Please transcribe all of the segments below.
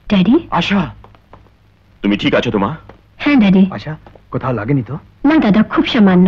Daddy. আশা, তুমি ঠিক আছো তো মা? হ্যাঁ ড্যাডি। আশা, কোথাও লাগেনি তো? না দাদা, খুব সামান্য।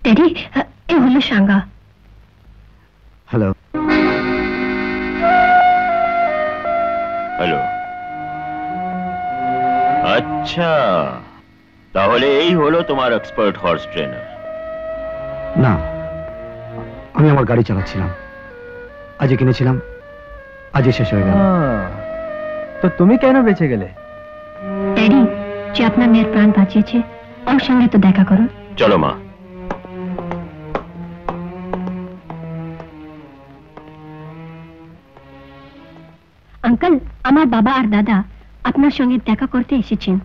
ড্যাডি, এ হলো সাঙ্গা। হ্যালো। হ্যালো। আচ্ছা, তাহলে এই হলো তোমার এক্সপার্ট হর্স ট্রেনার। না, আমি আমার গাড়ি চালাচ্ছিলাম, আজই কিনেছিলাম, আজই শেষ হয়ে গেল। তো তুমি কেন বেঁচে গেলে? ড্যাডি, যে আপনার মেয়ের প্রাণ বাঁচিয়েছে, ওর সঙ্গে তো দেখা করো। চলো মা। আঙ্কেল, আমার বাবা আর দাদা আপনার সঙ্গে দেখা করতে এসেছেন।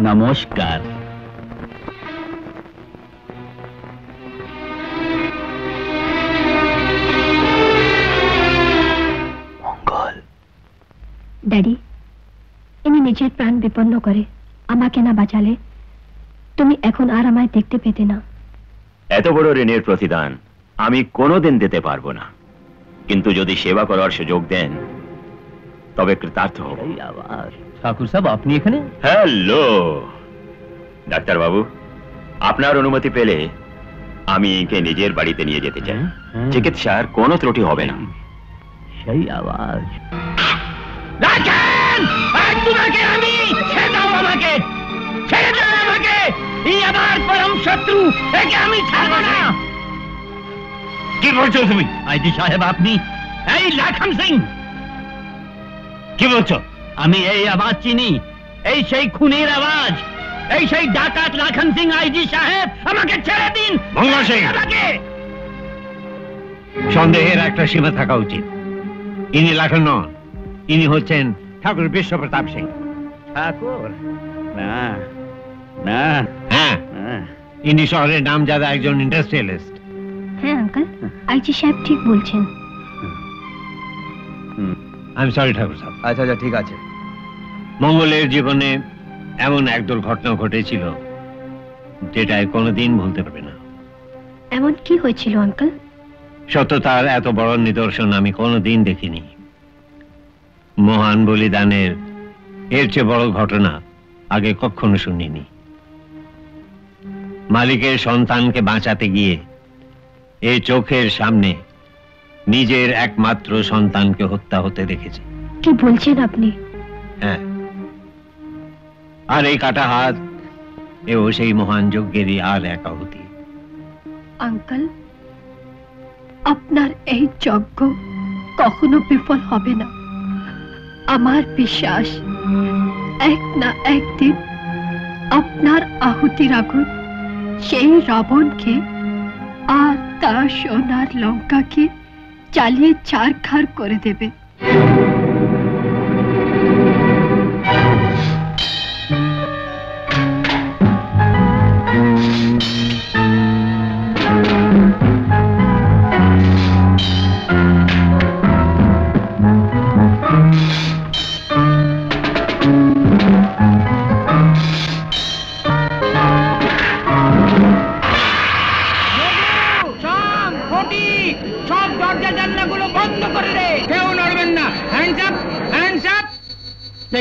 নমস্কার। মঙ্গল। ড্যাডি, ইনি নিজের প্রাণ বিপন্ন করে আমাকে না বাঁচালে তুমি এখন আর আমায় দেখতে পেতে না। এত বড় ঋণের প্রতিদান আমি কোনোদিন দিতে পারবো না, কিন্তু যদি সেবা করার সুযোগ দেন তবে কৃতার্থ হব। ঠাকুর সাহেব, আপনি এখানে? হ্যালো ডাক্তার বাবু, আপনার অনুমতি পেলে আমি একে নিজের বাড়িতে নিয়ে যেতে চাই। চিকিৎসার কোনো ত্রুটি হবে না। সেই আওয়াজ। তোমাকে আমি ছেড়ে দাও, আমাকে ছেড়ে দাও, আমাকে। এই আমার পরম শত্রু, একে আমি ছাড়বো না। কি বলছো তুমি? আইজি সাহেব, আপনি? এই লাখন সিং, কি বলছো? আমি এই আওয়াজ চিনি, এই সেই খুনের আওয়াজ, এই সেই ডাকাত লাখন সিং। আইজি সাহেব, আমাকে ছেড়ে দিন। মঙ্গল সিং, আমাকে। সন্দেহের একটা সীমা থাকা উচিত। ইনি লাখন নন, ইনি হচ্ছেন ঠাকুর বিশ্বপ্রতাপ সিং। ঠাকুর? না না। হ্যাঁ, ইনি শহরের নামজাদা একজন ইন্ডাস্ট্রিয়ালিস্ট। হ্যাঁ আঙ্কেল, আইজি সাহেব ঠিক বলছেন। আই এম সরি ঠাকুর সাহেব। আচ্ছা আচ্ছা, ঠিক আছে। মঙ্গলের জীবনে এমন একদল ঘটনা ঘটেছিল যেটাই কোনোদিন ভুলতে পারবে না। এমন কি হয়েছিল আঙ্কেল? সত্যতার এত বড় নিদর্শন আমি কোনোদিন দেখিনি। মহান বলিদানের এর চেয়ে বড় ঘটনা আগে কখনো শুনিনি। মালিকের সন্তানকে বাঁচাতে গিয়ে এই চোখের সামনে নিজের একমাত্র সন্তানকে হত্যা হতে দেখেছি। কি বলছেন আপনি? হ্যাঁ, আর এই কাটা হাত, এও সেই মহান যজ্ঞেরই আর এক আহুতি। আঙ্কেল, আপনার এই যজ্ঞ কখনো বিফল হবে না। আমার বিশ্বাস এক না একদিন আপনার আহুতির আগুন সেই রাবণকে আর তার সোনার লঙ্কাকে জ্বালিয়ে ছারখার করে দেবে।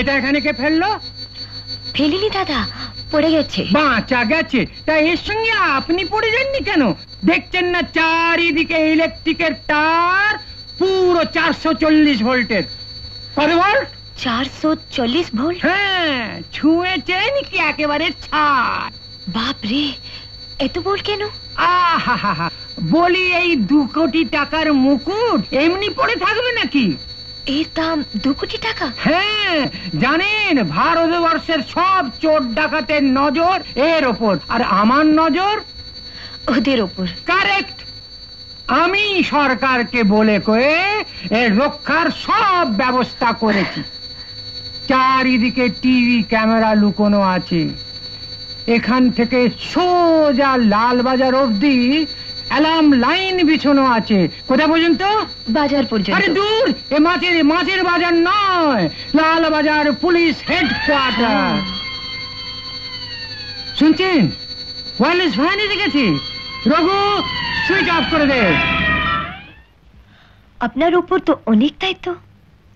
এটা এখানে কে ফেললো? ফেলিনি দাদা, পড়ে গেছে। বাঁচা গেছে, তা এর সঙ্গে আপনি পড়ে যাননি কেন? দেখছেন না চারিদিকে ইলেকট্রিকের তার, পুরো 440 ভোল্টের। কত ভোল্ট? 440 ভোল্ট? হ্যাঁ, ছুঁয়েছেন কি একেবারে ছাড়। বাপ রে, এত ভোল্ট কেন? আহা, বলি এই 2 কোটি টাকার মুকুট এমনি পড়ে থাকবে নাকি? এর দাম 2 কোটি টাকা? হ্যাঁ, জানেন ভারতবর্ষের সব চোর ডাকাতের নজর এর ওপর, আর আমার নজর ওদের ওপর। কারেক্ট। আমি সরকারকে বলে কয়ে এর রক্ষার সব ব্যবস্থা করেছি। চারিদিকে টিভি ক্যামেরা লুকোনো আছে। এখান থেকে সোজা লালবাজার অবধি অ্যালার্ম লাইন বিছানো আছে। কোথা পর্যন্ত? বাজার পর্যন্ত। আরে দূর, এ মাছের বাজার নয়, লালবাজার পুলিশ হেডকোয়ার্টার। শুনছেন? ওয়্যারলেস ফ্যান এসে গেছে। রঘু, সুইচ অফ করে দে। আপনার উপর তো অনেক দায়িত্ব।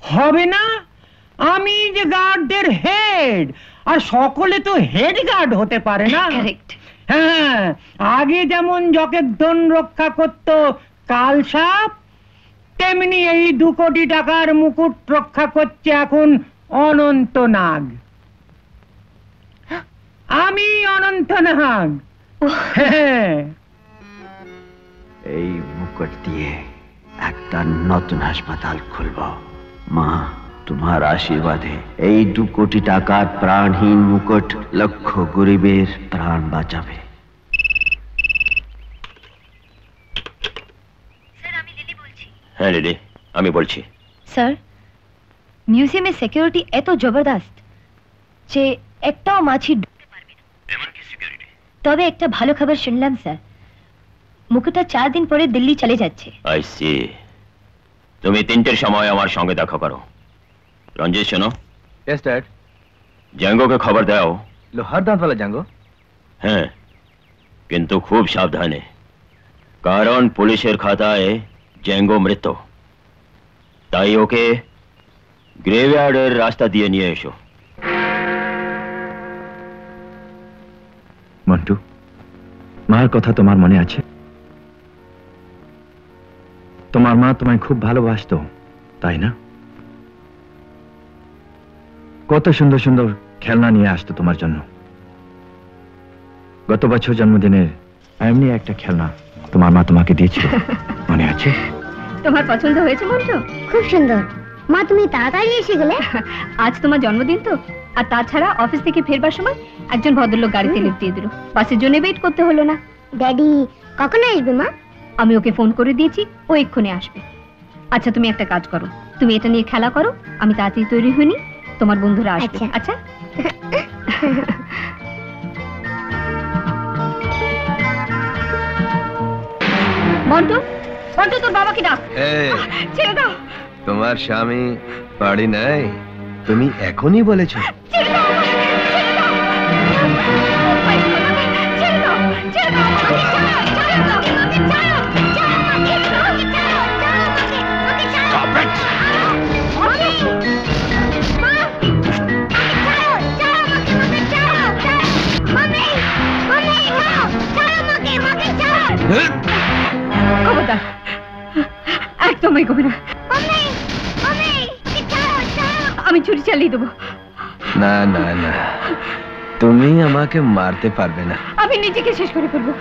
হবে না? আমি যে গার্ডদের হেড, আর সকলে তো হেড গার্ড হতে পারে না। কারেক্ট। হ্যাঁ, আগে যেমন জগদ্দন রক্ষা করত কালসাপ, তেমনি এই 2 কোটি টাকার মুকুট রক্ষা করছে এখন অনন্তনাগ। আমি অনন্তনাগ। হ্যাঁ। এই মুকুট দিয়ে একটা নতুন হাসপাতাল খুলব। মা, তোমার আশীর্বাদে এই 2 কোটি টাকার প্রাণহীন মুকুট লক্ষ গরিবের প্রাণ বাঁচাবে। হ্যাঁ লিলি, আমি বলছি। স্যার, মিউজিয়ামের সিকিউরিটি এত জবরদস্ত যে একটাও মাছি ঢুকতে পারবে না। তবে একটা ভালো খবর শুনলাম স্যার, মুকুটটা 4 দিন পরে দিল্লি চলে যাচ্ছে। I see. তুমি 3টের সময় আমার সঙ্গে দেখা করো। রঞ্জিত শোনো, यस डैड। জাঙ্গোকে খবর দাও। लोहार दांत वाला जांगो? হ্যাঁ, কিন্তু খুব সাবধানে, কারণ পুলিশের খাতায় জ্যাঙ্গো মৃত। তাই ওকে গ্রেভয়ার্ডের রাস্তা দিয়ে নিয়ে এসো। মন্টু, মার কথা তোমার মনে আছে? তোমার মা তোমায় খুব ভালোবাসতো, তাই না? কত সুন্দর সুন্দর খেলনা নিয়ে আসতো তোমার জন্য। গত বছর জন্মদিনের এমনি একটা খেলনা তোমার মা তোমাকে দিয়েছিল, মনে আছে? তোমার পছন্দ হয়েছে মন্টু? খুব সুন্দর। মা, তুমি তাড়াতাড়ি এসে গেলে। আজ তোমার জন্মদিন তো, আর তাছাড়া অফিস থেকে ফেরবার সময় একজন ভদ্রলোক গাড়িতে লিফট দিয়ে দিল, বাসের জন্য ওয়েট করতে হলো না। ড্যাডি কখন আসবে মা? আমি ওকে ফোন করে দিয়েছি, ও এক্ষুনি আসবে। আচ্ছা, তুমি একটা কাজ করো, তুমি এটা নিয়ে খেলা করো, আমি তাড়াতাড়ি তৈরি হইনি, তোমার বন্ধুরা আসবে। আচ্ছা। আচ্ছা। মন্টু, মন্টু, তোর বাবাকে ডাক। ছেড়ে দাও, তোমার স্বামী বাড়ি নাই, তুমি এখনই বলেছো? ছেড়ে দাও, ছেড়ে দাও। ছেড়ে দাও, ছেড়ে দাও, আমাকে ছাড়ো, ছাড়ো, আমাকে ছাড়ো, ছাড়ো, আমাকে ছাড়ো, Stop it! খবরদার, একদম এগোবে না। আমি ছুরি চালিয়ে দেবো। না না না, তুমি আমাকে মারতে পারবে না। আমি নিজেকে শেষ করে ফেলবো।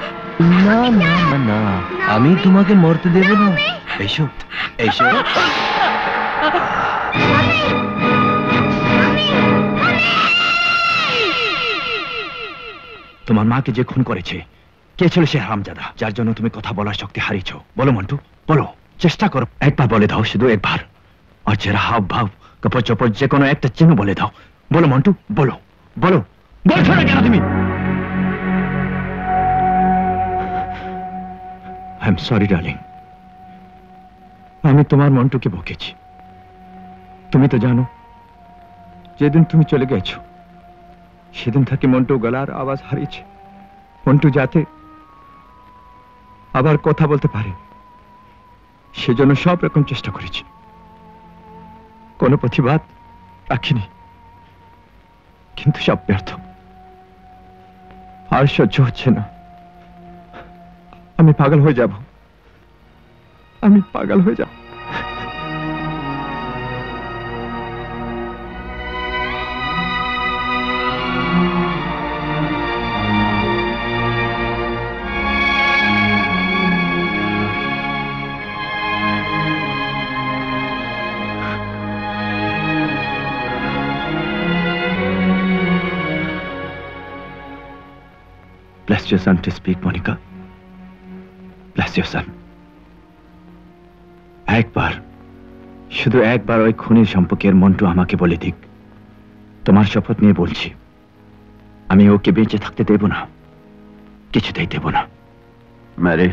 না না না না, আমি তোমাকে মরতে দেব না। এসো এসো। তোমার মাকে যে খুন করেছে কে ছিল সে হারামজাদা, যার জন্য তুমি কথা বলার শক্তি হারিয়েছো? বলো মন্টু, বলো, চেষ্টা করো, একবার বলে দাও, শুধু একবার। আর চেহারা, হাব ভাব, কাপড় চোপড়, যে কোনো একটা চিহ্ন বলে দাও। বলো মন্টু, বলো, বলো, বলছো না কেন তুমি? আই এম সরি ডার্লিং, আমি তোমার মন্টুকে বকেছি। তুমি তো জানো, যেদিন তুমি চলে গেছো সেদিন থেকে মন্টু গলার আওয়াজ হারিয়েছে। মন্টু যাতে আবার কথা বলতে পারে সেজন্য সব রকম চেষ্টা করেছি, কোনো প্রতিবাদ রাখিনি, কিন্তু সব ব্যর্থ। আর সহ্য হচ্ছে না, আমি পাগল হয়ে যাব, আমি পাগল হয়ে যাব। Bless your son to speak, Monica. Bless your son. একবার, শুধু একবার ওই খুনির সম্পর্কের মন্টু আমাকে বলে দিক। তোমার শপথ নিয়ে বলছি, আমি ওকে বেঁচে থাকতে দেব না, কিছুতেই দেব না। ম্যারি,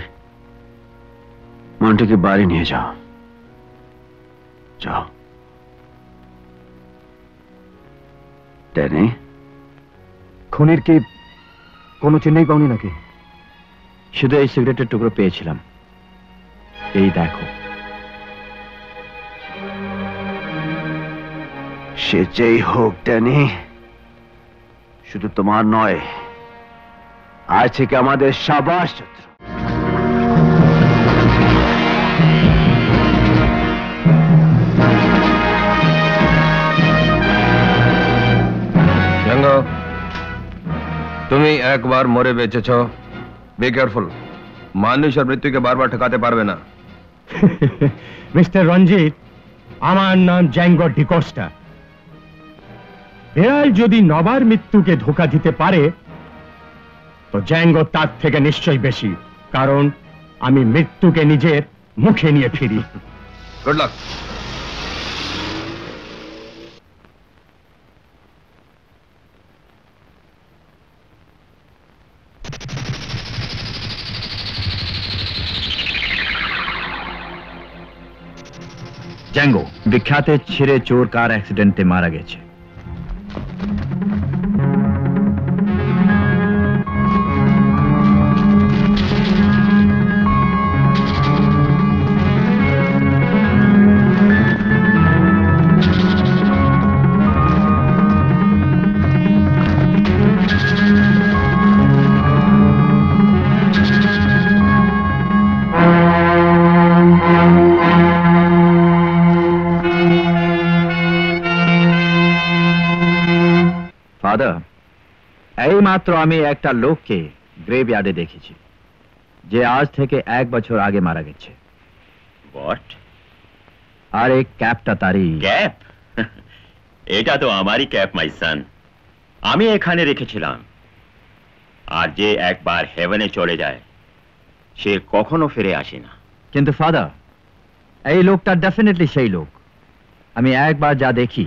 মন্টুকে বাড়ি নিয়ে যাও, যাও। ড্যানি, খুনির কি কোনো চিহ্নই পাওনি নাকি? শুধু এই সিগারেটের টুকরো পেয়েছিলাম, এই দেখো। সে যেই হোক ড্যানি, শুধু তোমার নয়, আজ থেকে আমাদের সবার শত্রু। জাঙ্গো, তুমি একবার মরে বেঁচেছ, বি কেয়ারফুল। মানুষের মৃত্যুকে বারবার ঠেকাতে পারবে না। মিস্টার রঞ্জিত, আমার নাম জ্যাঙ্গো ডিকোস্টা। বিড়াল যদি নবার মৃত্যুকে ধোকা দিতে পারে, তো জ্যাঙ্গো তার থেকে নিশ্চয়ই বেশি, কারণ আমি মৃত্যুকে নিজের মুখে নিয়ে ফিরি। Good luck. জ্যাঙ্গো বিখ্যাত ছিঁড়ে চোর কার অ্যাক্সিডেন্টে মারা গেছে। ফাদার, এই মাত্র আমি একটা লোককে গ্রেভইয়ার্ডে দেখেছি, যে আজ থেকে 1 বছর আগে মারা গেছে। হোয়াট? আর এই ক্যাপটা তারই। ক্যাপ? এটা তো আমারই ক্যাপ, মাই সান। আমি এখানে রেখেছিলাম। আর যে একবার হেভেনে চলে যায়, সে কখনো ফিরে আসে না। কিন্তু ফাদার, এই লোকটা ডেফিনেটলি সেই লোক। আমি একবার যা দেখি,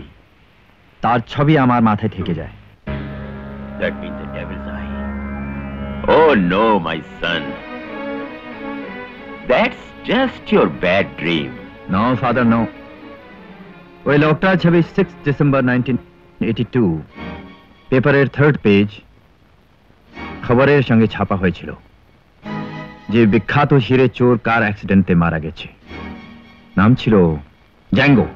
তার ছবি আমার মাথায় থেকে যায়। That means the devil's eye. Oh no, my son. That's just your bad dream. No father, no. ওই লোকটার ছবি 6 ডিসেম্বর 1982 পেপারের 3rd পেজ খবরের সঙ্গে ছাপা হয়েছিল, যে বিখ্যাত হিরে চোর কার অ্যাক্সিডেন্টে মারা গেছে। নাম ছিল Zango.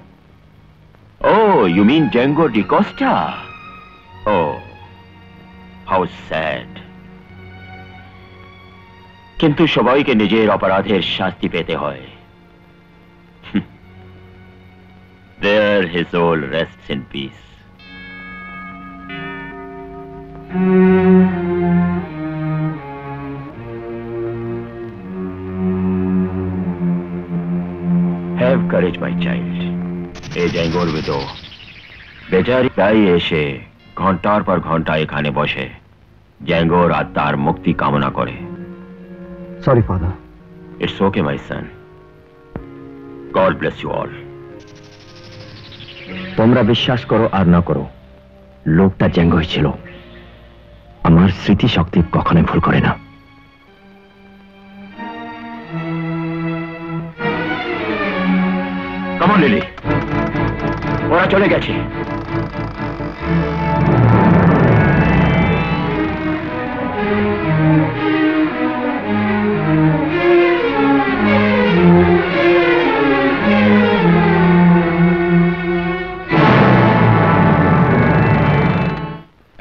Oh, you mean Django DaCosta? Oh, how sad. কিন্তু সবাইকে নিজের অপরাধের শাস্তি পেতে হয়। There his soul rests in peace. Have courage, my child. এই জ্যাঙ্গোর বিতো বেচারি তাই এসে ঘন্টার পর ঘন্টা এখানে বসে জ্যাঙ্গোর আত্মার মুক্তি কামনা করে। Sorry father. It's okay my son. God bless you all. তোমরা বিশ্বাস করো আর না করো, লোকটা জ্যাঙ্গোই ছিল। আমার স্মৃতি শক্তি কখনোই ভুল করে না। কাম অন লিলি, ওরা চলে গেছে।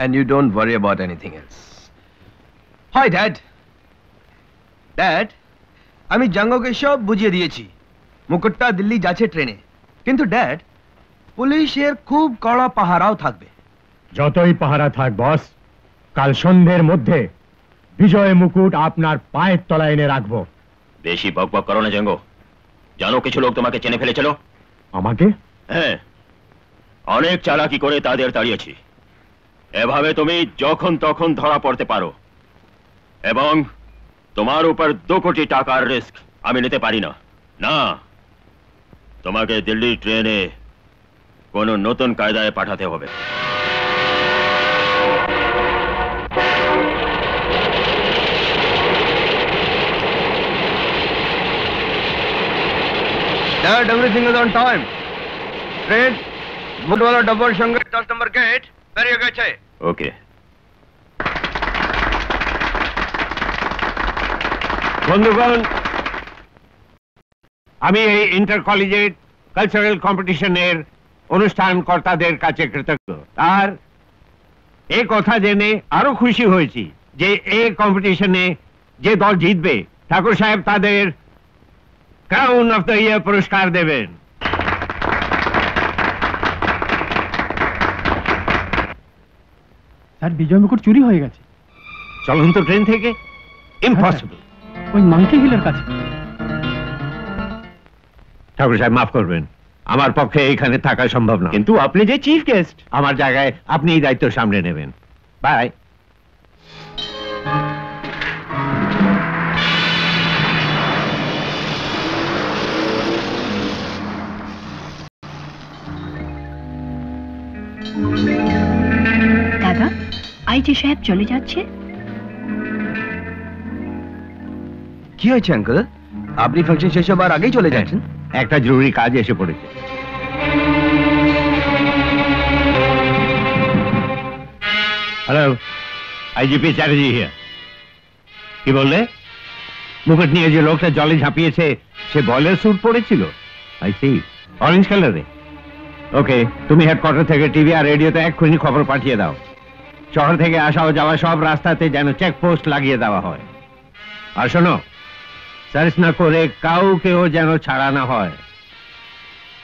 And you don't worry about anything else. Hi, Dad. Dad, আমি জাঙ্গোকে সব বুঝিয়ে দিয়েছি। মুকুটটা দিল্লি যাচ্ছে ট্রেনে। কিন্তু ড্যাড, পুলিশের খুব কড়া পাহারাও থাকবে। যতই পাহারা থাক বস, কাল সন্ধ্যের মধ্যে বিজয় মুকুট আপনার পায়ের তলায় এনে রাখবো। বেশি বকবক করো না জ্যাঙ্গো। জানো কিছু লোক তোমাকে চেনে ফেলেছিল। আমাকে? হ্যাঁ, অনেক চালাকি করে তাদের তাড়িয়েছি। এভাবে তুমি যখন তখন ধরা পড়তে পারো, এবং তোমার উপর 2 কোটি টাকার রিস্ক আমি নিতে পারি না। না, তোমাকে দিল্লি ট্রেনে কোনো নতুন কায়দায় পাঠাতে হবে। Dad, everything is on time. Train, বুটওয়ালা ডাব্বার সঙ্গে 10 নম্বর গেট বেরিয়ে গেছে। ওকে। বন্ধুগণ, আমি এই ইন্টার কলেজের কালচারাল কম্পিটিশনের অনুষ্ঠান কর্তাদের কাছে কৃতজ্ঞ। আর এই কথা জেনে আরো খুশি হয়েছি যে এই কম্পিটিশনে যে দল জিতবে ঠাকুর সাহেব তাদের ক্রাউন অফ দ্য ইয়ার পুরস্কার দেবেন। স্যার বিজয় মুকুট চুরি হয়ে গেছে চলন্ত ট্রেন থেকে? ইম্পসিবল। ওই মাংকি হিলের কাছে। ঠাকুর সাহেব মাফ করবেন, আমার পক্ষে এখানে থাকা সম্ভব না, কিন্তু আপনি যে চিফ গেস্ট, আমার জায়গায় আপনি এই দায়িত্ব সামলে নেবেন। বাই। দাদা, আইজি সাহেব চলে যাচ্ছে। কি হয়েছে আঙ্কেল? আপনি ফাংশন শেষ হবার আগেই চলে যাচ্ছেন? একটা জরুরি কাজ এসে পড়েছে। Hello, IGP Chatterjee here. কি বললে? মুকুট নিয়ে যে লোকটা জলে ঝাঁপিয়েছে সে বলের স্যুট পরেছিল? আই সি, অরেঞ্জ কালারে। ওকে, তুমি হেডকোয়ার্টার থেকে টিভি আর রেডিওতে এক্ষুনি খবর পাঠিয়ে দাও। শহর থেকে আসা ও যাওয়া সব রাস্তাতে যেন চেকপোস্ট লাগিয়ে দেওয়া হয়। আর শোনো, সার্চ না করে কাউকেও যেন ছাড়া না হয়।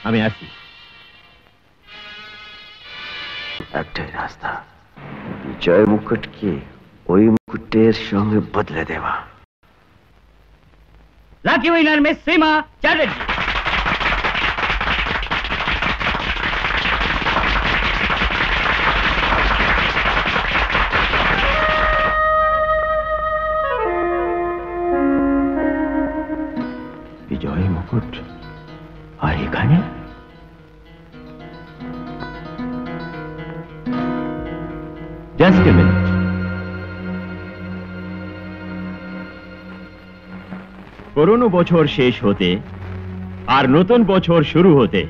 আমি আসি। একটাই রাস্তা, বিজয় মুকুটকে ওই মুকুটের সঙ্গে বদলে দেওয়া। লাকি উইনার মিস সীমা চ্যাটার্জি। বিজয় মুকুট আর এখানে? Just a minute. পুরনো বছর শেষ হতে আর নতুন বছর শুরু হতে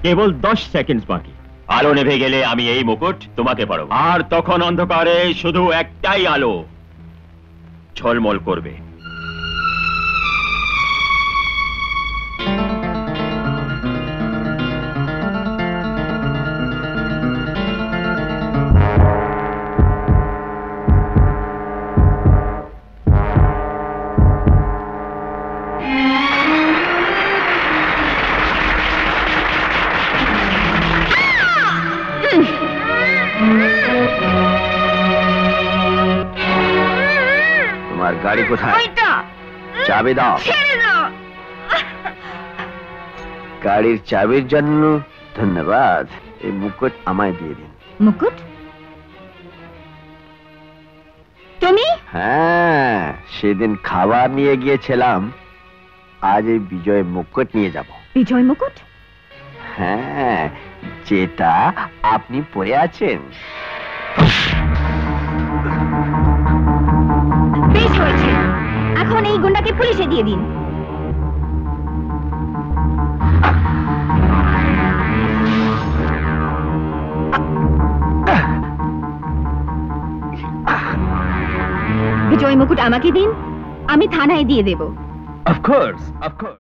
কেবল 10 সেকেন্ড বাকি। আলো নেভে গেলে আমি এই মুকুট তোমাকে পরাবো, আর তখন অন্ধকারে শুধু একটাই আলো ঝলমল করবে। তোমার গাড়ি কোথায়? চাবি দাও। গাড়ির চাবির জন্য ধন্যবাদ। এই মুকুট আমায় দিয়ে দিন। মুকুট? তুমি? হ্যাঁ, সেদিন খাবার নিয়ে গিয়েছিলাম, আজ এই বিজয় মুকুট নিয়ে যাব। বিজয় মুকুট? হ্যাঁ, যেটা আপনি পরে আছেন। বেশ হয়েছে, এখন এই গুন্ডাকে পুলিশে দিয়ে দিন। বিজয় মুকুট আমাকে দিন, আমি থানায় দিয়ে দেব। Of course, of course.